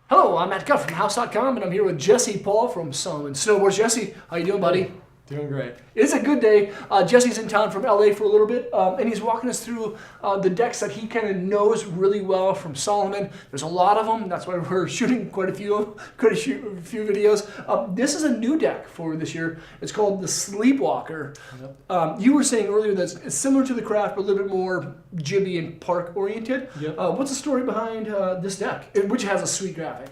Hello, I'm Matt Guff from House.com, and I'm here with Jesse Paul from Salomon Sleepwalker. Jesse, how you doing, buddy? Doing great. It's a good day. Jesse's in town from LA for a little bit, and he's walking us through the decks that he kind of knows really well from Salomon. There's a lot of them. That's why we're shooting quite a few videos. This is a new deck for this year. It's called the Sleepwalker. Yep. You were saying earlier that it's similar to the Craft, but a little bit more jibby and park oriented. Yep. What's the story behind this deck, which has a sweet graphic?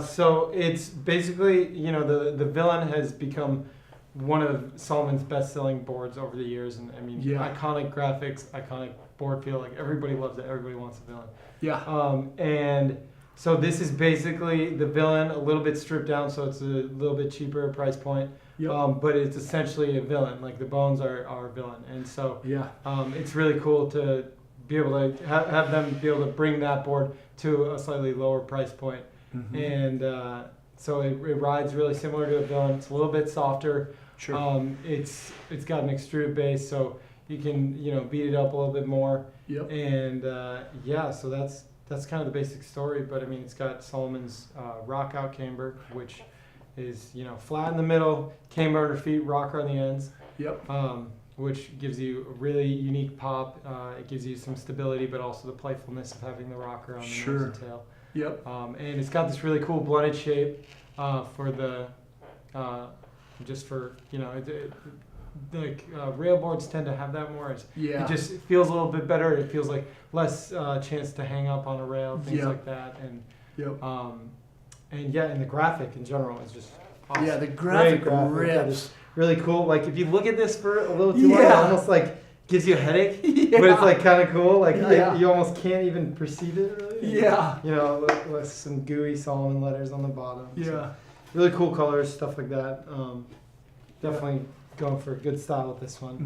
So it's basically, the villain has become one of Salomon's best-selling boards over the years, and I mean, iconic graphics, iconic board feel. Like everybody loves it. Everybody wants a villain. Yeah. And so this is basically the villain, a little bit stripped down, so it's a little bit cheaper price point. Yep. But it's essentially a villain. Like the bones are a villain, and so it's really cool to be able to have them be able to bring that board to a slightly lower price point, and so it rides really similar to a villain. It's a little bit softer. Sure. It's got an extruded base, so you can beat it up a little bit more. Yep. And so that's kind of the basic story. But I mean, it's got Salomon's rock out camber, which is flat in the middle, camber under feet, rocker on the ends. Yep. Which gives you a really unique pop. It gives you some stability, but also the playfulness of having the rocker on the nose and tail. Yep. And it's got this really cool blunted shape for the, rail boards tend to have that more. It just feels a little bit better. It feels like less chance to hang up on a rail, things like that. And and the graphic in general is just awesome. Yeah, the graphic rips. Really cool. Like if you look at this for a little too long, it almost like gives you a headache. But it's like kind of cool. Like you almost can't even perceive it really. Yeah. With some gooey Salomon letters on the bottom. Yeah. So really cool colors, stuff like that. Definitely going for a good style with this one.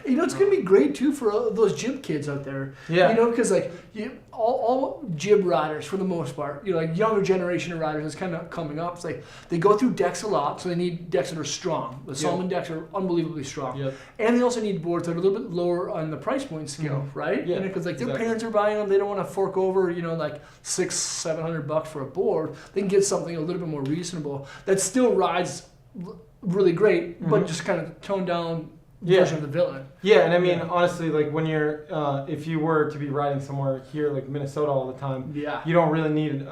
Mm-hmm. It's going to be great too for those jib kids out there. Yeah. Because all jib riders for the most part, like younger generation of riders is kind of coming up. It's like they go through decks a lot, so they need decks that are strong. The Salomon decks are unbelievably strong. Yep. And they also need boards that are a little bit lower on the price point scale, right? Yeah. Because their parents are buying them, they don't want to fork over, like $600-700 for a board. They can get something a little bit more reasonable that still rides really great, but just kind of toned down version of the villain. Yeah, and I mean, honestly, like when you're, if you were to be riding somewhere here, like Minnesota all the time, you don't really need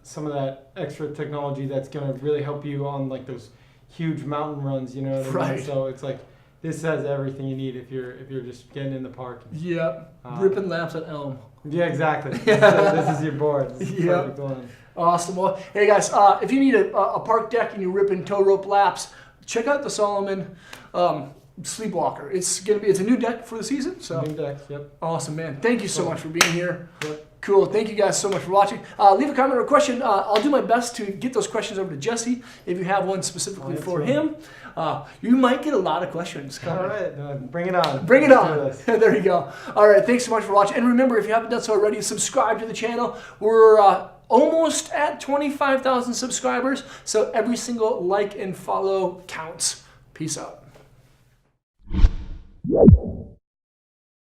some of that extra technology that's going to really help you on like those huge mountain runs, what I mean? So it's like, this has everything you need if you're just getting in the park. Yep, ripping laps at Elm. Yeah, exactly. This is your board. This is perfect one. Awesome. Well, hey guys, if you need a park deck and you're ripping tow rope laps, check out the Salomon Sleepwalker. It's a new deck for the season. So new deck, yep. Awesome, man. Thank you so much for being here. Yep. Cool. Thank you guys so much for watching. Leave a comment or a question. I'll do my best to get those questions over to Jesse if you have one specifically for him. You might get a lot of questions coming. All right. Bring it on. Bring it on. There you go. All right. Thanks so much for watching. And remember, if you haven't done so already, subscribe to the channel. We're almost at 25,000 subscribers. So every single like and follow counts. Peace out.